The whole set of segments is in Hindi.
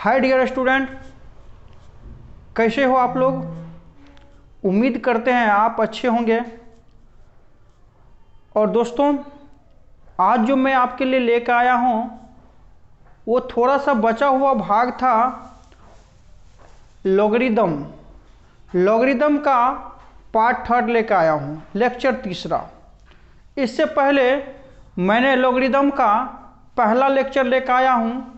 हाय डियर स्टूडेंट, कैसे हो आप लोग। उम्मीद करते हैं आप अच्छे होंगे। और दोस्तों, आज जो मैं आपके लिए लेकर आया हूँ वो थोड़ा सा बचा हुआ भाग था लॉगरिदम का पार्ट 3 लेकर आया हूँ, लेक्चर 3। इससे पहले मैंने लॉगरिदम का पहला लेक्चर लेकर आया हूँ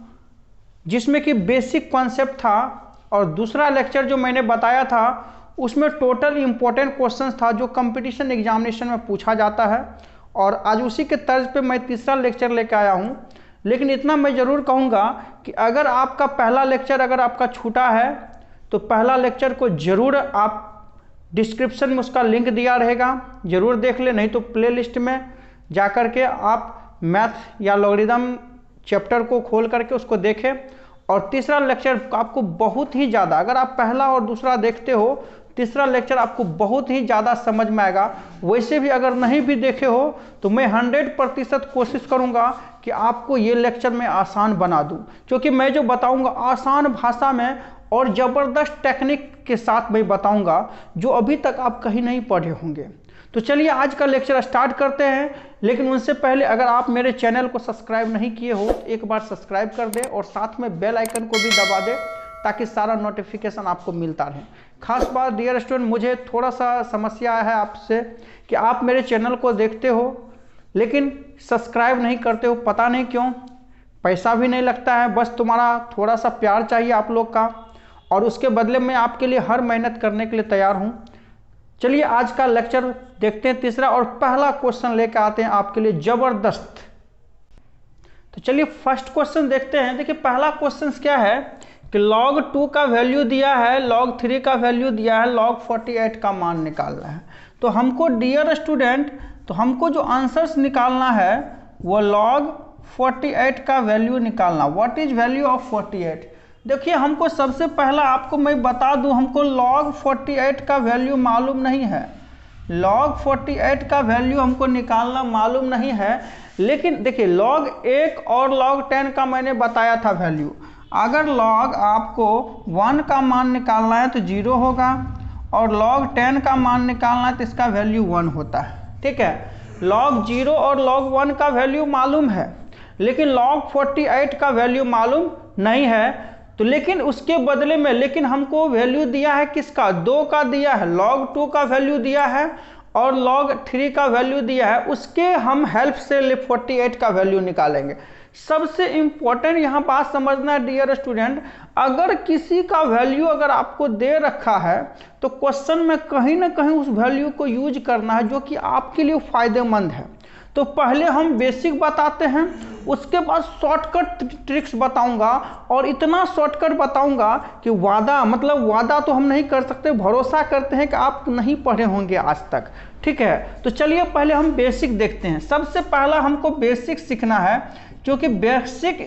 जिसमें कि बेसिक कॉन्सेप्ट था, और दूसरा लेक्चर जो मैंने बताया था उसमें टोटल इम्पोर्टेंट क्वेश्चंस था जो कंपटीशन एग्जामिनेशन में पूछा जाता है। और आज उसी के तर्ज पे मैं तीसरा लेक्चर लेकर आया हूँ। लेकिन इतना मैं ज़रूर कहूँगा कि अगर आपका पहला लेक्चर अगर आपका छूटा है तो पहला लेक्चर को ज़रूर आप डिस्क्रिप्शन में उसका लिंक दिया रहेगा, ज़रूर देख ले, नहीं तो प्लेलिस्ट में जा कर के आप मैथ या लॉगरिदम चैप्टर को खोल करके उसको देखें। और तीसरा लेक्चर आपको बहुत ही ज़्यादा, अगर आप पहला और दूसरा देखते हो, तीसरा लेक्चर आपको बहुत ही ज़्यादा समझ में आएगा। वैसे भी अगर नहीं भी देखे हो तो मैं 100% कोशिश करूँगा कि आपको ये लेक्चर में आसान बना दूँ, क्योंकि मैं जो बताऊँगा आसान भाषा में और ज़बरदस्त टेक्निक के साथ मैं बताऊँगा जो अभी तक आप कहीं नहीं पढ़े होंगे। तो चलिए आज का लेक्चर स्टार्ट करते हैं। लेकिन उनसे पहले अगर आप मेरे चैनल को सब्सक्राइब नहीं किए हो तो एक बार सब्सक्राइब कर दें और साथ में बेल आइकन को भी दबा दें ताकि सारा नोटिफिकेशन आपको मिलता रहे। खास बात डियर स्टूडेंट, मुझे थोड़ा सा समस्या है आपसे कि आप मेरे चैनल को देखते हो लेकिन सब्सक्राइब नहीं करते हो, पता नहीं क्यों। पैसा भी नहीं लगता है, बस तुम्हारा थोड़ा सा प्यार चाहिए आप लोग का, और उसके बदले में आपके लिए हर मेहनत करने के लिए तैयार हूँ। चलिए आज का लेक्चर देखते हैं तीसरा, और पहला क्वेश्चन लेकर आते हैं आपके लिए ज़बरदस्त। तो चलिए फर्स्ट क्वेश्चन देखते हैं। देखिए पहला क्वेश्चन क्या है कि log 2 का वैल्यू दिया है, log 3 का वैल्यू दिया है, log 48 का मान निकालना है। तो हमको डियर स्टूडेंट, तो हमको जो आंसर्स निकालना है वो log 48 का वैल्यू निकालना। What is value of 48? देखिए हमको सबसे पहला आपको मैं बता दूं, हमको log 48 का वैल्यू मालूम नहीं है। log 48 का वैल्यू हमको निकालना मालूम नहीं है। लेकिन देखिए log 1 और log 10 का मैंने बताया था वैल्यू। अगर log आपको 1 का मान निकालना है तो 0 होगा, और log 10 का मान निकालना है तो इसका वैल्यू 1 होता है। ठीक है, log 0 और log 1 का वैल्यू मालूम है लेकिन log 48 का वैल्यू मालूम नहीं है। तो लेकिन उसके बदले में लेकिन हमको वैल्यू दिया है किसका? 2 का दिया है, log 2 का वैल्यू दिया है और log 3 का वैल्यू दिया है। उसके हम हेल्प से 48 का वैल्यू निकालेंगे। सबसे इंपॉर्टेंट यहाँ बात समझना है डियर स्टूडेंट, अगर किसी का वैल्यू अगर आपको दे रखा है तो क्वेश्चन में कहीं ना कहीं उस वैल्यू को यूज करना है जो कि आपके लिए फायदेमंद है। तो पहले हम बेसिक बताते हैं, उसके बाद शॉर्टकट ट्रिक्स बताऊंगा, और इतना शॉर्टकट बताऊंगा कि वादा तो हम नहीं कर सकते, भरोसा करते हैं कि आप नहीं पढ़े होंगे आज तक। ठीक है, तो चलिए पहले हम बेसिक देखते हैं। सबसे पहला हमको बेसिक सीखना है, क्योंकि बेसिक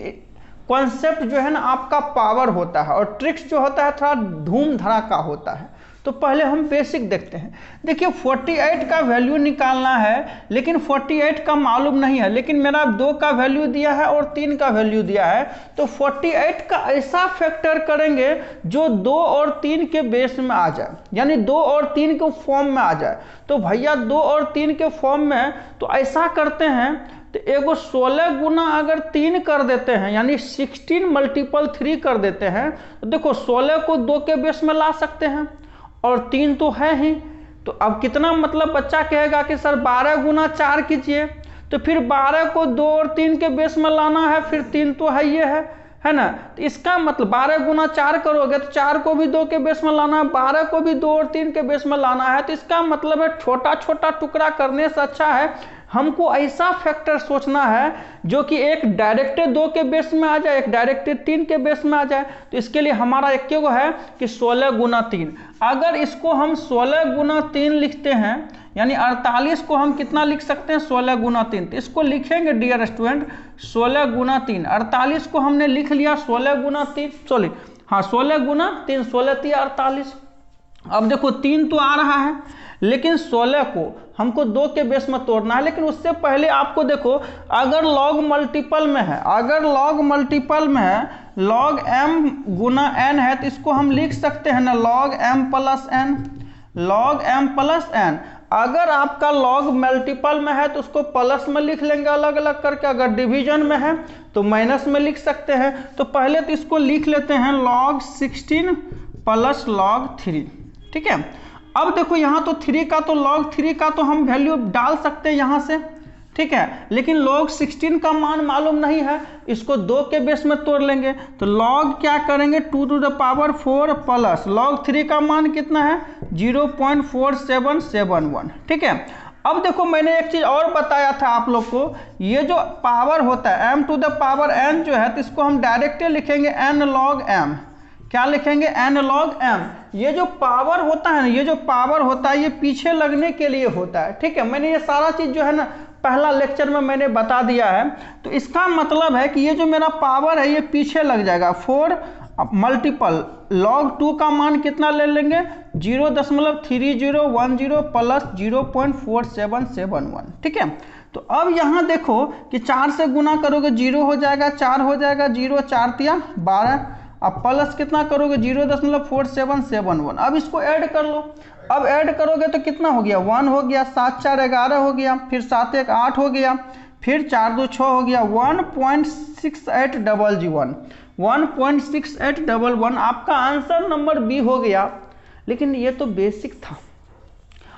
कॉन्सेप्ट जो है ना आपका पावर होता है और ट्रिक्स जो होता है थोड़ा धूम धड़ाका होता है। तो पहले हम बेसिक देखते हैं। देखिए 48 का वैल्यू निकालना है लेकिन 48 का मालूम नहीं है, लेकिन मेरा 2 का वैल्यू दिया है और 3 का वैल्यू दिया है। तो 48 का ऐसा फैक्टर करेंगे जो 2 और 3 के बेस में आ जाए, यानी 2 और 3 के फॉर्म में आ जाए। तो भैया 2 और 3 के फॉर्म में तो ऐसा करते हैं, तो एगो 16 गुना अगर 3 कर देते हैं यानी 16 मल्टीपल 3 कर देते हैं, तो देखो 16 को 2 के बेस में ला सकते हैं और 3 तो है ही। तो अब कितना मतलब बच्चा कहेगा कि सर 12 गुना 4 कीजिए, तो फिर 12 को 2 और 3 के बेस में लाना है, फिर 3 तो है ये है ना। तो इसका मतलब 12 गुना 4 करोगे तो 4 को भी 2 के बेस में लाना है, 12 को भी 2 और 3 के बेस में लाना है। तो इसका मतलब है छोटा छोटा टुकड़ा करने से अच्छा है हमको ऐसा फैक्टर सोचना है जो कि एक डायरेक्ट 2 के बेस में आ जाए, एक डायरेक्ट 3 के बेस में आ जाए। तो इसके लिए हमारा एक क्यों है कि 16 गुना 3। अगर इसको हम 16 गुना 3 लिखते हैं यानी 48 को हम कितना लिख सकते हैं? 16 गुना 3। तो इसको लिखेंगे डियर स्टूडेंट 16 गुना 3। 48 को हमने लिख लिया 16 गुना 3, सॉरी हाँ 16 गुना 3, 16 3 48। अब देखो 3 तो आ रहा है लेकिन 16 को हमको 2 के बेस में तोड़ना है। लेकिन उससे पहले आपको देखो, अगर लॉग मल्टीपल में है, अगर लॉग मल्टीपल में है, लॉग m गुना n है, तो इसको हम लिख सकते हैं ना log m plus n, log m plus n। अगर आपका लॉग मल्टीपल में है तो उसको प्लस में लिख लेंगे अलग अलग करके, अगर डिवीजन में है तो माइनस में लिख सकते हैं। तो पहले तो इसको लिख लेते हैं log 16 प्लस log 3, ठीक है। अब देखो यहाँ तो 3 का तो log 3 का तो हम वैल्यू डाल सकते हैं यहाँ से, ठीक है, लेकिन log 16 का मान मालूम नहीं है, इसको 2 के बेस में तोड़ लेंगे। तो log क्या करेंगे 2 to the power 4 plus log 3 का मान कितना है 0.4771, ठीक है। अब देखो मैंने एक चीज और बताया था आप लोग को, ये जो पावर होता है m to the power n जो है, तो इसको हम डायरेक्टली लिखेंगे n log m। क्या लिखेंगे n log m। ये जो पावर होता है ना, ये जो पावर होता है ये पीछे लगने के लिए होता है, ठीक है। मैंने ये सारा चीज जो है ना पहला लेक्चर में मैंने बता दिया है। तो इसका मतलब है कि ये जो मेरा पावर है ये पीछे लग जाएगा। 4 मल्टीपल log 2 का मान कितना ले लेंगे 0.3010 प्लस 0.4771, ठीक है। तो अब यहाँ देखो कि 4 से गुना करोगे 0 हो जाएगा, 4 हो जाएगा, 0 4 तिया 12, अब प्लस कितना करोगे 0.4771। अब इसको ऐड कर लो, अब ऐड करोगे तो कितना हो गया 1 हो गया, 7 4 11 हो गया, फिर 7 1 8 हो गया, फिर 4 2 6 हो गया, 1.6811, 1.6811 आपका आंसर नंबर बी हो गया। लेकिन ये तो बेसिक था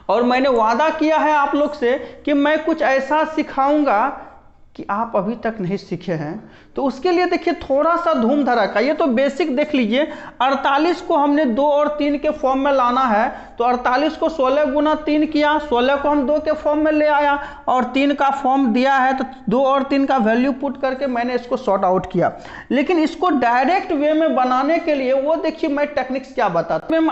और मैंने वादा किया है आप लोग से कि मैं कुछ ऐसा सिखाऊंगा कि आप अभी तक नहीं सीखे हैं। तो उसके लिए देखिए थोड़ा सा धूम धड़ाका, ये तो बेसिक देख लीजिए। 48 को हमने 2 और 3 के फॉर्म में लाना है, तो 48 को 16 गुना 3 किया, 16 को हम 2 के फॉर्म में ले आया और 3 का फॉर्म दिया है, तो 2 और 3 का वैल्यू पुट करके मैंने इसको सॉर्ट आउट किया। लेकिन इसको डायरेक्ट वे में बनाने के लिए वो देखिए मैं टेक्निक्स क्या बताता हूं।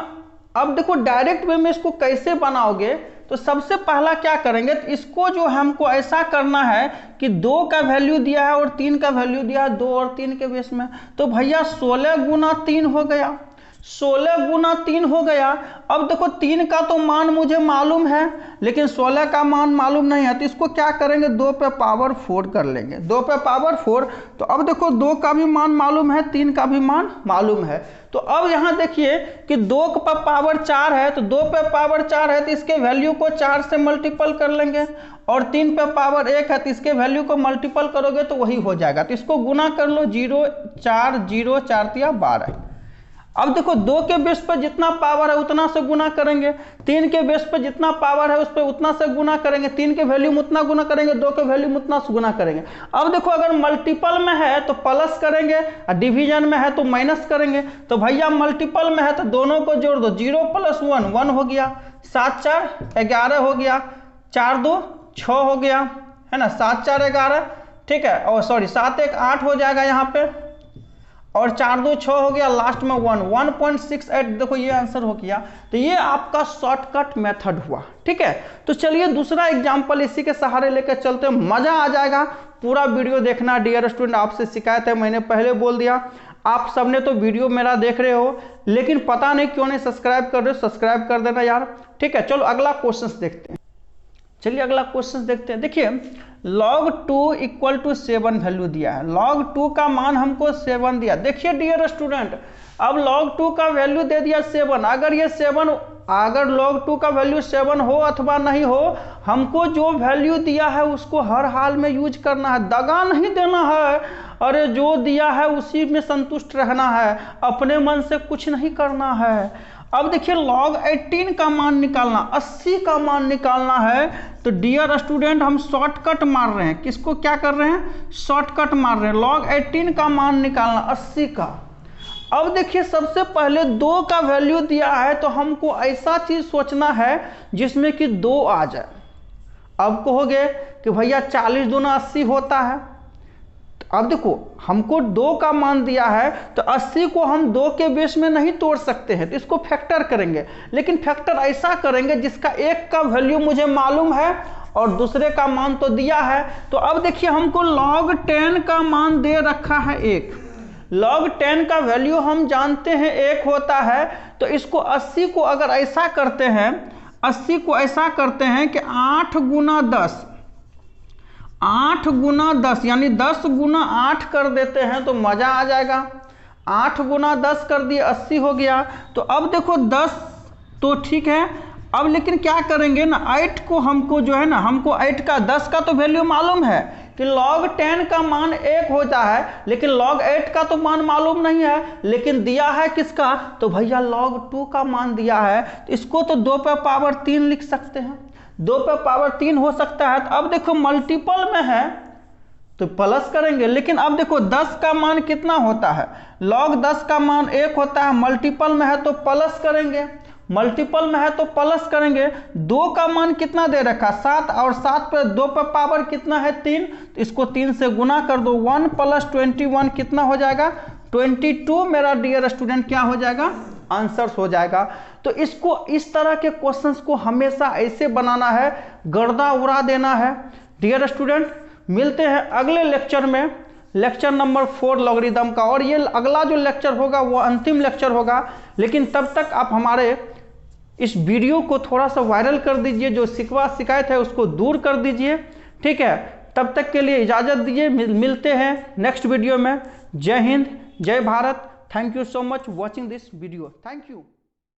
अब देखो डायरेक्ट वे में इसको कैसे बनाओगे, तो सबसे पहला क्या करेंगे, तो इसको जो हमको ऐसा करना है कि 2 का वैल्यू दिया है और 3 का वैल्यू दिया है 2 और 3 के बेस में। तो भैया 16 गुना 3 हो गया, 16 गुना 3 हो गया। अब देखो 3 का तो मान मुझे मालूम है लेकिन 16 का मान मालूम नहीं है, तो इसको क्या करेंगे 2 पे पावर 4 कर लेंगे, 2 पे पावर 4। तो अब देखो 2 का भी मान मालूम है, 3 का भी मान मालूम है। तो अब यहाँ देखिए कि 2 पे पावर 4 है, तो 2 पे पावर 4 है तो इसके वैल्यू को 4 से मल्टीपल कर लेंगे, और 3 पे पावर 1 है तो इसके वैल्यू को मल्टीपल करोगे तो वही हो जाएगा। तो इसको गुना कर लो, 0 4 0 4 तिया 12। अब देखो 2 के बेस पर जितना पावर है उतना से गुना करेंगे, 3 के बेस पर जितना पावर है उस पर उतना से गुना करेंगे, 3 के वैल्यू में उतना गुना करेंगे, 2 के वैल्यू में उतना से गुना करेंगे। अब देखो अगर मल्टीपल में है तो प्लस करेंगे और डिवीजन में है तो माइनस करेंगे। तो भैया मल्टीपल में है तो दोनों को जोड़ दो, 0 + 1 1 हो गया, 7 4 11 हो गया, 4 2 6 हो गया, है ना, 7 4 11, ठीक है, और सॉरी 7 1 8 हो जाएगा यहाँ पे, और 4 2 6 हो गया, लास्ट में 1 1.68। देखो ये आंसर हो गया। तो ये आपका शॉर्टकट मेथड हुआ, ठीक है। तो चलिए दूसरा एग्जांपल इसी के सहारे लेकर चलते हैं, मजा आ जाएगा। पूरा वीडियो देखना डियर स्टूडेंट, आपसे शिकायत है, मैंने पहले बोल दिया, आप सबने तो वीडियो मेरा देख रहे हो लेकिन पता नहीं क्यों नहीं सब्सक्राइब कर रहे हो, सब्सक्राइब कर देना यार, ठीक है। चलो अगला क्वेश्चन देखते हैं, चलिए अगला क्वेश्चन देखते हैं। देखिए log 2 = 7 वैल्यू दिया है, log 2 का मान हमको 7 दिया। देखिए डियर स्टूडेंट, अब log 2 का वैल्यू दे दिया 7, अगर ये 7 अगर log 2 का वैल्यू 7 हो अथवा नहीं हो, हमको जो वैल्यू दिया है उसको हर हाल में यूज करना है, दगा नहीं देना है। अरे जो दिया है उसी में संतुष्ट रहना है, अपने मन से कुछ नहीं करना है। अब देखिए log 18 का मान निकालना, 80 का मान निकालना है। तो डियर स्टूडेंट हम शॉर्टकट मार रहे हैं, किसको क्या कर रहे हैं, शॉर्टकट मार रहे हैं। log 18 का मान निकालना 80 का। अब देखिए सबसे पहले 2 का वैल्यू दिया है तो हमको ऐसा चीज सोचना है जिसमें कि 2 आ जाए। अब कहोगे कि भैया 40 दूना 80 होता है। अब देखो हमको 2 का मान दिया है तो 80 को हम 2 के बेस में नहीं तोड़ सकते हैं, तो इसको फैक्टर करेंगे, लेकिन फैक्टर ऐसा करेंगे जिसका एक का वैल्यू मुझे मालूम है और दूसरे का मान तो दिया है। तो अब देखिए हमको log 10 का मान दे रखा है 1, log 10 का वैल्यू हम जानते हैं 1 होता है। तो इसको 80 को अगर ऐसा करते हैं, 80 को ऐसा करते हैं कि 8 गुना 10, 8 गुना 10 यानी 10 गुना 8 कर देते हैं तो मज़ा आ जाएगा। 8 गुना 10 कर दिए 80 हो गया। तो अब देखो 10 तो ठीक है, अब लेकिन क्या करेंगे ना, 8 को हमको जो है ना, हमको 8 का 10 का तो वैल्यू मालूम है कि log 10 का मान 1 होता है, लेकिन log 8 का तो मान मालूम नहीं है। लेकिन दिया है किसका, तो भैया log 2 का मान दिया है, तो इसको तो 2 पे पावर 3 लिख सकते हैं, 2 पे पावर 3 हो सकता है। तो अब देखो मल्टीपल में है तो प्लस करेंगे, लेकिन अब देखो 10 का मान कितना होता है, log 10 का मान 1 होता है, मल्टीपल में है तो प्लस करेंगे, मल्टीपल में है तो प्लस करेंगे। 2 का मान कितना दे रखा 7, और 7 पे 2 पे पावर कितना है 3, तो इसको 3 से गुना कर दो, 1 + 21 कितना हो जाएगा 22 मेरा डियर स्टूडेंट क्या हो जाएगा, आंसर्स हो जाएगा। तो इसको इस तरह के क्वेश्चंस को हमेशा ऐसे बनाना है, गर्दा उड़ा देना है। डियर स्टूडेंट मिलते हैं अगले लेक्चर में, लेक्चर नंबर 4 लॉगरिदम का, और ये अगला जो लेक्चर होगा वो अंतिम लेक्चर होगा। लेकिन तब तक आप हमारे इस वीडियो को थोड़ा सा वायरल कर दीजिए, जो शिकवा शिकायत है उसको दूर कर दीजिए, ठीक है। तब तक के लिए इजाज़त दीजिए, मिलते हैं नेक्स्ट वीडियो में। जय हिंद, जय Bharat. Thank you so much watching this video, thank you.